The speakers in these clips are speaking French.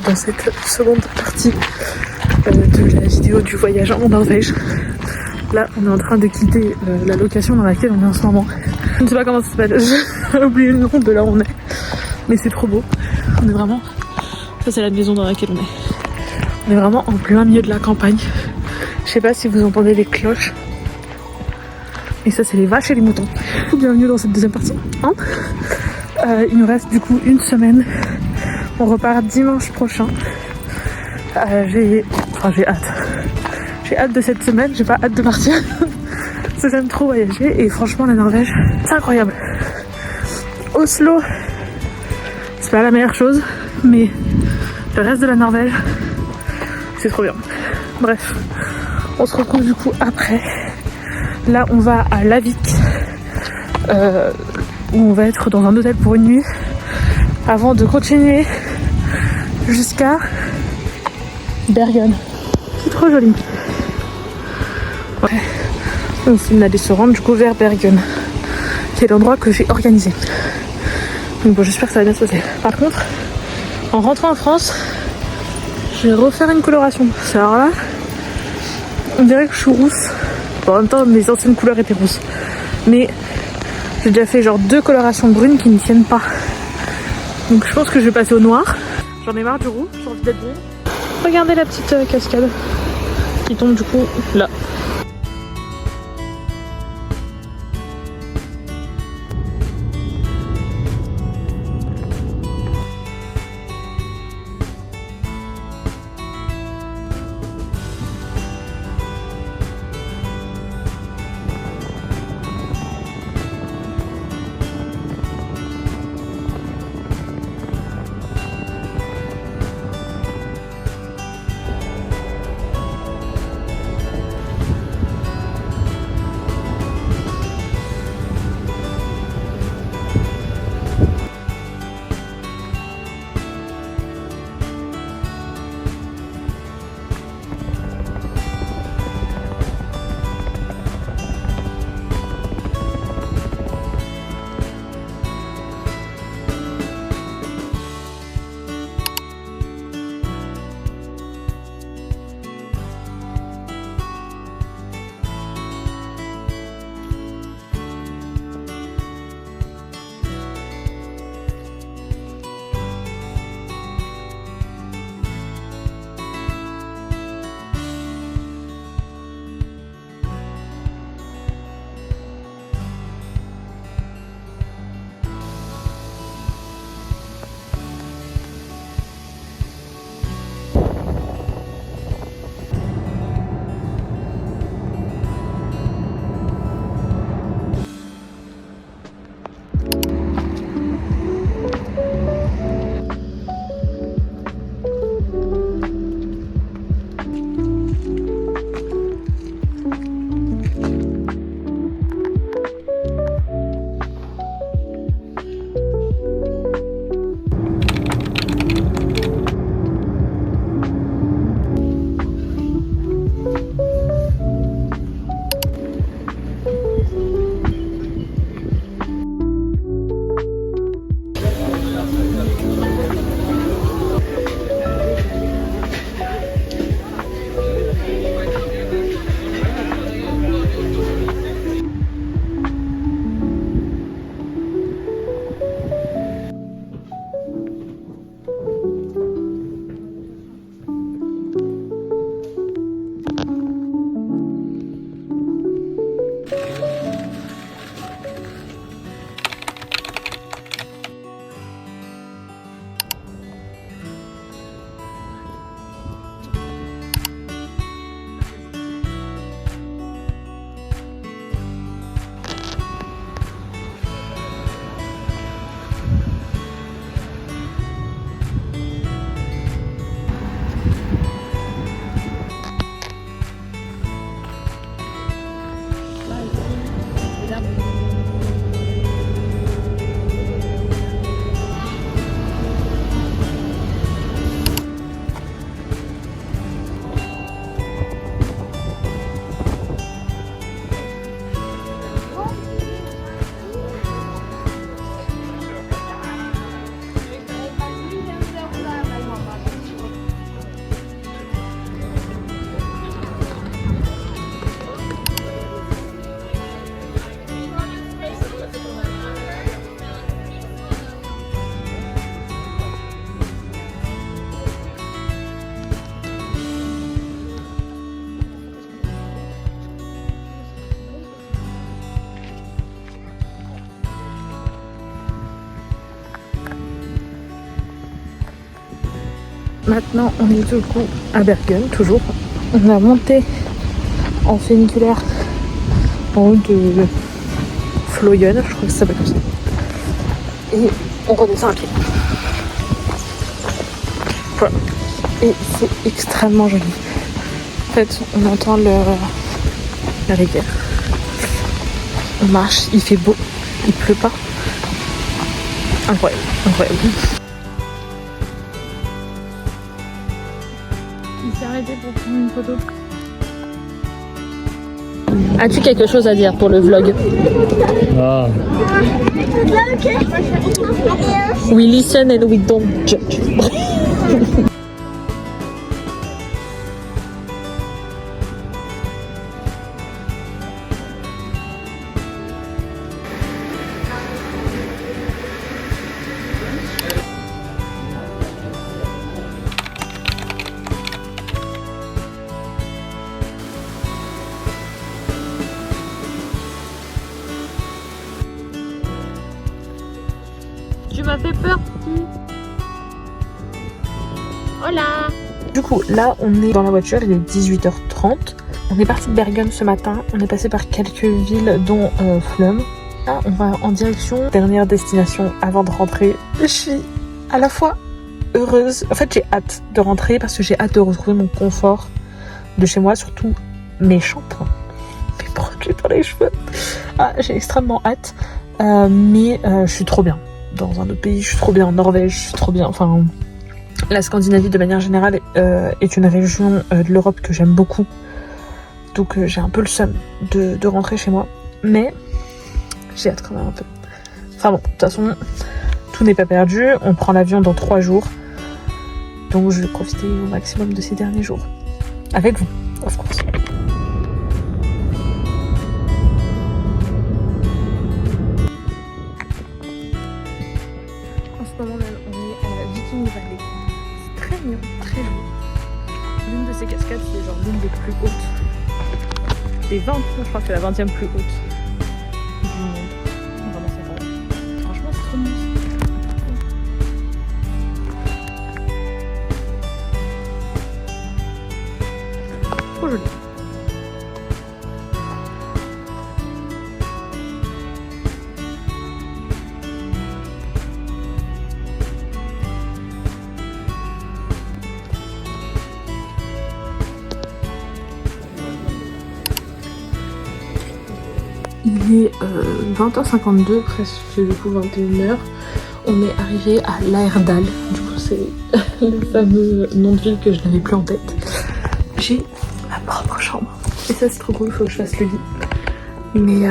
dans cette seconde partie de la vidéo du voyage en Norvège. Là, on est en train de quitter la location dans laquelle on est en ce moment. Je ne sais pas comment ça s'appelle, j'ai oublié le nom de là où on est. Mais c'est trop beau. On est vraiment... Ça, c'est la maison dans laquelle on est. On est vraiment en plein milieu de la campagne. Je sais pas si vous entendez les cloches. Et ça, c'est les vaches et les moutons. Bienvenue dans cette deuxième partie. Il nous reste du coup une semaine. On repart dimanche prochain. J'ai hâte. J'ai hâte de cette semaine, j'ai pas hâte de partir. Parce que j'aime trop voyager et franchement la Norvège, c'est incroyable. Oslo, c'est pas la meilleure chose, mais le reste de la Norvège, c'est trop bien. Bref, on se retrouve du coup après. Là on va à Lavik, où on va être dans un hôtel pour une nuit, avant de continuer jusqu'à Bergen. C'est trop joli. Ouais. On finit d'aller se rendre du coup vers Bergen, qui est l'endroit que j'ai organisé. Donc bon, j'espère que ça va bien se passer. Par contre, en rentrant en France, je vais refaire une coloration. Alors là, on dirait que je suis rousse. Bon, en même temps, mes anciennes couleurs étaient rousses. Mais j'ai déjà fait genre 2 colorations brunes qui ne tiennent pas. Donc je pense que je vais passer au noir. J'en ai marre du roux, j'ai envie d'être brune. Regardez la petite cascade qui tombe du coup là. maintenant on est du coup à Bergen, toujours. On a monté en funiculaire en haut de Fløyen, je crois que ça s'appelle comme ça. Et on redescend à pied. Voilà. Et c'est extrêmement joli. En fait, on entend la rivière. On marche, il fait beau, il pleut pas. Incroyable, incroyable. Il s'est arrêté pour prendre une photo. As-tu quelque chose à dire pour le vlog? Ah. We listen and we don't judge. Tu m'as fait peur, petit. Hola. Du coup, là, on est dans la voiture, il est 18h30. On est parti de Bergen ce matin. On est passé par quelques villes, dont Fløyen. Là, on va en direction dernière destination avant de rentrer. Je suis à la fois heureuse. En fait, j'ai hâte de rentrer parce que j'ai hâte de retrouver mon confort de chez moi, surtout mes shampoings, mes produits pour les cheveux. Ah, j'ai extrêmement hâte. Mais je suis trop bien dans un autre pays, je suis trop bien en Norvège, je suis trop bien, enfin la Scandinavie de manière générale est une région de l'Europe que j'aime beaucoup, donc j'ai un peu le seum de rentrer chez moi, mais j'ai hâte quand même un peu. Enfin bon, de toute façon tout n'est pas perdu, on prend l'avion dans 3 jours, donc je vais profiter au maximum de ces derniers jours avec vous, of course. En ce moment même, on est à la Viking Valley. C'est très mignon, très joli. L'une de ces cascades, c'est genre l'une des plus hautes. Des 20, je crois que c'est la 20e plus haute du monde. Vraiment, c'est vrai. Franchement, c'est trop mignon. Trop joli. Il est 20h52, presque du coup 21h. On est arrivé à Lærdal. Du coup, c'est le fameux nom de ville que je n'avais plus en tête. J'ai ma propre chambre. Et ça, c'est trop cool, il faut que je fasse le lit. Mais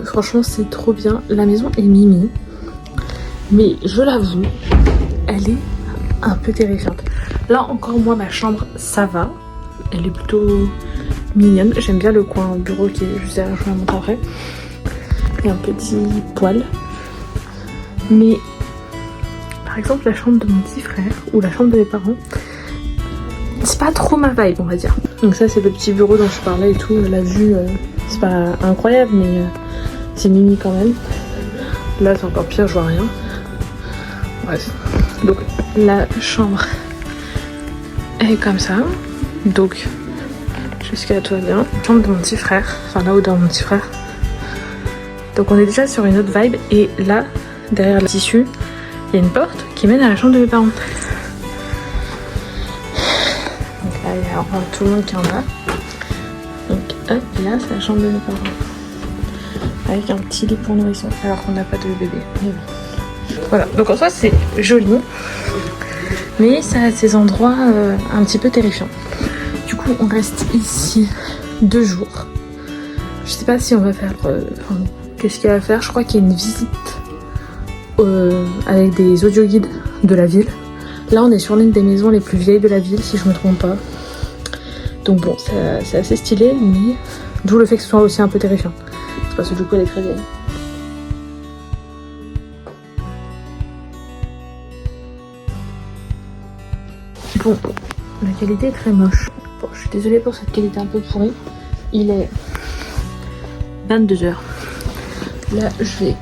franchement, c'est trop bien. La maison est mimi. Mais je l'avoue, elle est un peu terrifiante. Là, encore, moi, ma chambre, ça va. Elle est plutôt mignonne. J'aime bien le coin bureau qui est juste derrière, je vous la montre après. Il y a un petit poêle. Mais par exemple la chambre de mon petit frère ou la chambre de mes parents, c'est pas trop ma vibe, on va dire. Donc ça c'est le petit bureau dont je parlais et tout. La vue c'est pas incroyable mais c'est mini quand même. Là c'est encore pire, je vois rien. Bref. Donc la chambre est comme ça. Donc jusqu'à là tout va bien. Chambre de mon petit frère, enfin là où dort mon petit frère. Donc on est déjà sur une autre vibe et là, derrière le tissu, il y a une porte qui mène à la chambre de mes parents. Donc là, il y a vraiment tout le monde qui en a. Donc hop, et là, c'est la chambre de mes parents. Avec un petit lit pour nourrisson, alors qu'on n'a pas de bébé. Mais bon. Voilà, donc en soi, c'est joli. Mais ça a ses endroits un petit peu terrifiants. Du coup, on reste ici 2 jours. Je sais pas si on va faire... qu'est-ce qu'il y a à faire? Je crois qu'il y a une visite avec des audio-guides de la ville. Là, on est sur l'une des maisons les plus vieilles de la ville, si je me trompe pas. Donc bon, c'est assez stylé, mais d'où le fait que ce soit aussi un peu terrifiant. C'est parce que du coup, elle est très vieille. Bon, la qualité est très moche. Bon, je suis désolée pour cette qualité un peu pourrie. Il est 22h. Là, je vais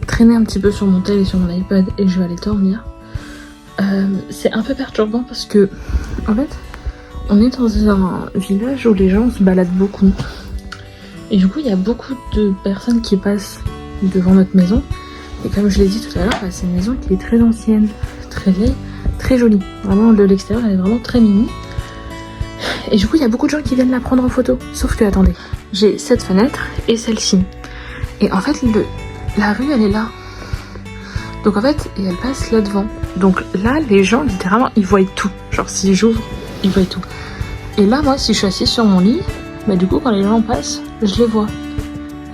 traîner un petit peu sur mon tel et sur mon iPad et je vais aller dormir. C'est un peu perturbant parce que, en fait, on est dans un village où les gens se baladent beaucoup. Et du coup, il y a beaucoup de personnes qui passent devant notre maison. Et comme je l'ai dit tout à l'heure, c'est une maison qui est très ancienne, très vieille, très jolie. Vraiment, de l'extérieur, elle est vraiment très mimi. Et du coup, il y a beaucoup de gens qui viennent la prendre en photo. Sauf que, attendez, j'ai cette fenêtre et celle-ci. Et en fait, la rue, elle est là. Donc en fait, et elle passe là devant. Donc là, les gens, littéralement, ils voient tout. Genre, si j'ouvre, ils voient tout. Et là, moi, si je suis assise sur mon lit, bah du coup, quand les gens passent, je les vois.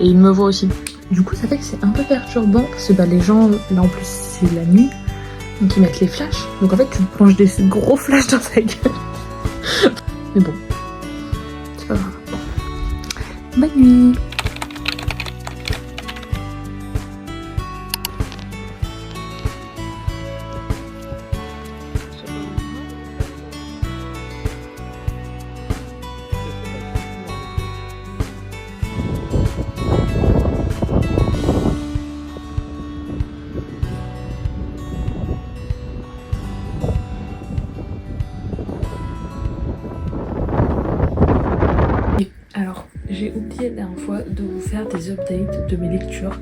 Et ils me voient aussi. Du coup, ça fait que c'est un peu perturbant. Parce que bah, les gens, là en plus, c'est la nuit. Donc ils mettent les flashs. Donc en fait, tu te plonges des gros flashs dans ta gueule. Mais bon, c'est pas grave. Bonne nuit. Alors, j'ai oublié la dernière fois de vous faire des updates de mes lectures.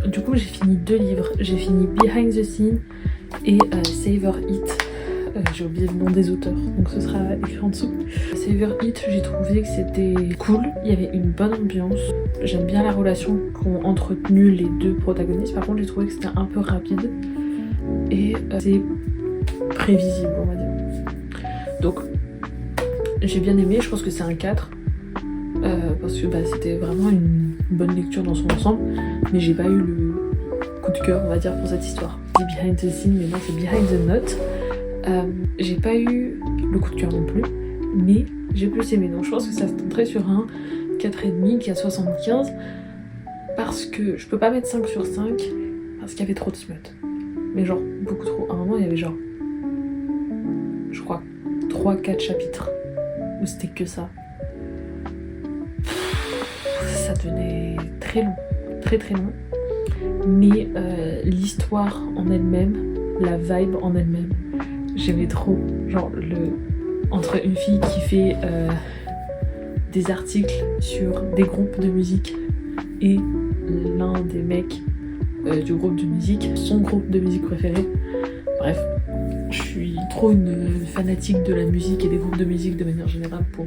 Du coup, j'ai fini 2 livres. J'ai fini Behind the Scene et Savor It. J'ai oublié le nom des auteurs, donc ce sera écrit en dessous. Savor It, j'ai trouvé que c'était cool. Il y avait une bonne ambiance. J'aime bien la relation qu'ont entretenue les 2 protagonistes. Par contre, j'ai trouvé que c'était un peu rapide. Et c'est prévisible, on va dire. Donc, j'ai bien aimé. Je pense que c'est un 4. Parce que bah, c'était vraiment une bonne lecture dans son ensemble, mais j'ai pas eu le coup de cœur, on va dire, pour cette histoire. C'est Behind the Scene, mais moi c'est Behind the Note. J'ai pas eu le coup de cœur non plus, mais j'ai plus aimé. Donc je pense que ça se tenterait sur un 4,5 qui a 75, parce que je peux pas mettre 5 sur 5, parce qu'il y avait trop de smut. Mais genre, beaucoup trop. À un moment, il y avait genre, je crois, 3-4 chapitres, où c'était que ça. Ça devenait très long, très très long, mais l'histoire en elle-même, la vibe en elle-même, j'aimais trop. Genre entre une fille qui fait des articles sur des groupes de musique et l'un des mecs du groupe de musique, son groupe de musique préféré. Bref, je suis trop une fanatique de la musique et des groupes de musique de manière générale pour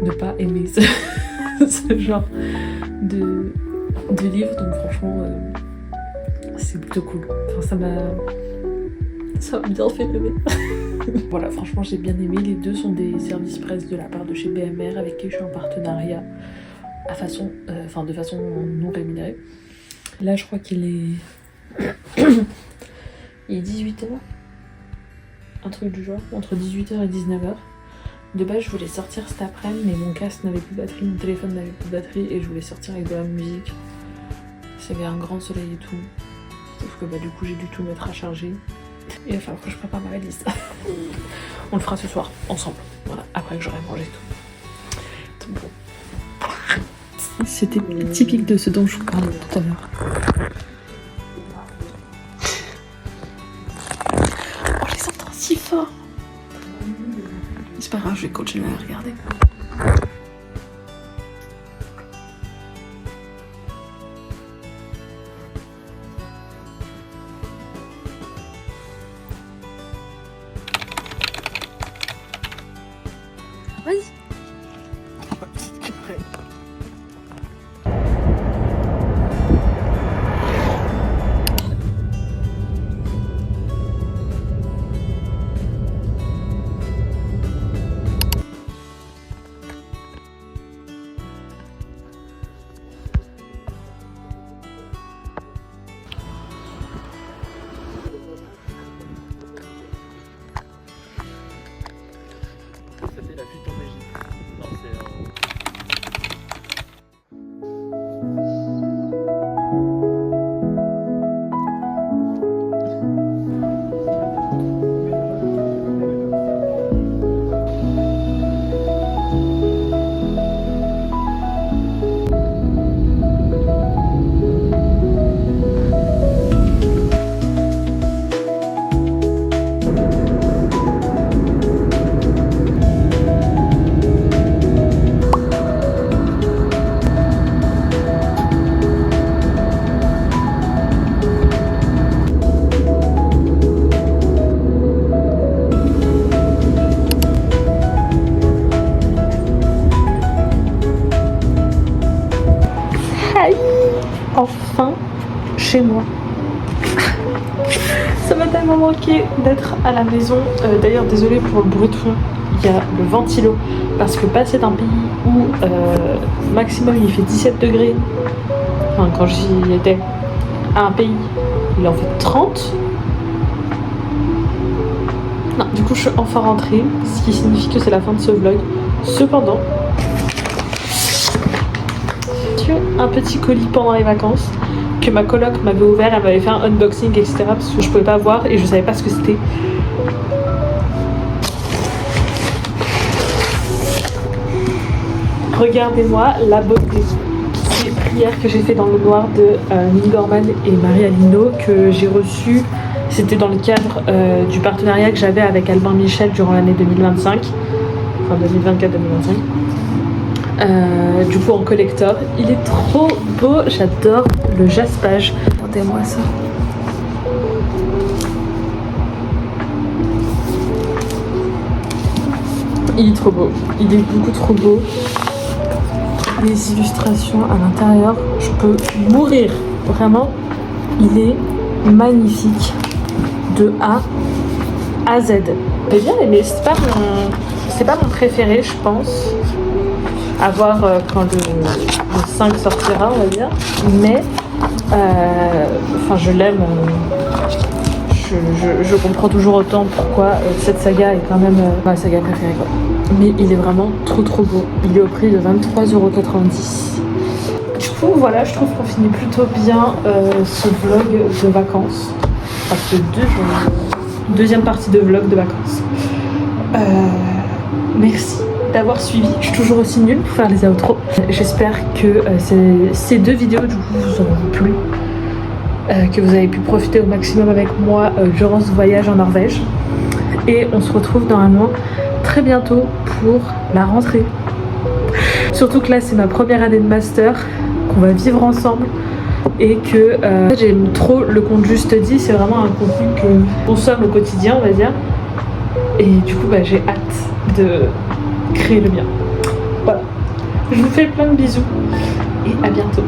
ne pas aimer ce genre de livre, donc franchement c'est plutôt cool. Enfin, ça m'a bien fait rêver. Voilà, franchement j'ai bien aimé. Les 2 sont des services presse de la part de chez BMR avec qui je suis en partenariat de façon non rémunérée. Là je crois qu'il est il est 18h, un truc du genre, entre 18h et 19h. De base, je voulais sortir cet après-midi, mais mon casque n'avait plus de batterie, mon téléphone n'avait plus de batterie, et je voulais sortir avec de la musique. Il y avait un grand soleil et tout. Sauf que bah, du coup, j'ai dû tout mettre à charger. Il va falloir que je prépare ma valise. On le fera ce soir, ensemble. Voilà, après que j'aurai mangé tout. Donc bon. C'était typique de ce dont je vous parlais tout à l'heure. Oh, je les entends si fort. C'est pas grave, je vais continuer à regarder. Vas-y. C'était la fuite en Belgique. Non, c'est chez moi. Ça m'a tellement manqué d'être à la maison. D'ailleurs, désolée pour le bruit de fond. Il y a le ventilo parce que passer d'un pays où maximum il fait 17 degrés, enfin quand j'y étais, à un pays il en fait 30. Non, du coup je suis enfin rentrée, ce qui signifie que c'est la fin de ce vlog. Cependant, j'ai eu un petit colis pendant les vacances que ma coloc m'avait ouvert, elle m'avait fait un unboxing etc parce que je pouvais pas voir et je savais pas ce que c'était. Regardez-moi la beauté. C'est prières que j'ai fait dans le noir de Neil Gorman et Marie Alindo que j'ai reçu. C'était dans le cadre du partenariat que j'avais avec Albin Michel durant l'année 2025. Enfin 2024-2025. Du coup en collector. Il est trop beau. J'adore le jaspage. Regardez-moi ça. Il est trop beau. Il est beaucoup trop beau. Les illustrations à l'intérieur, je peux mourir. Vraiment, il est magnifique de A à Z. J'ai bien aimé, c'est pas mon préféré, je pense. À voir quand le 5 sortira, on va dire. Mais, enfin, je l'aime. Je comprends toujours autant pourquoi cette saga est quand même ma saga préférée, quoi. Mais il est vraiment trop beau. Il est au prix de 23,90 €. Du coup voilà, je trouve qu'on finit plutôt bien ce vlog de vacances. Enfin ce deuxième partie de vlog de vacances. Merci d'avoir suivi. Je suis toujours aussi nulle pour faire les outros. J'espère que ces deux vidéos du coup vous auront plu. Que vous avez pu profiter au maximum avec moi durant ce voyage en Norvège. Et on se retrouve normalement très bientôt pour la rentrée. Surtout que là c'est ma première année de master qu'on va vivre ensemble et que j'aime trop le compte Juste Dit. C'est vraiment un contenu que je consomme au quotidien, on va dire. Et du coup j'ai hâte de créer le mien. Voilà. Je vous fais plein de bisous et à bientôt.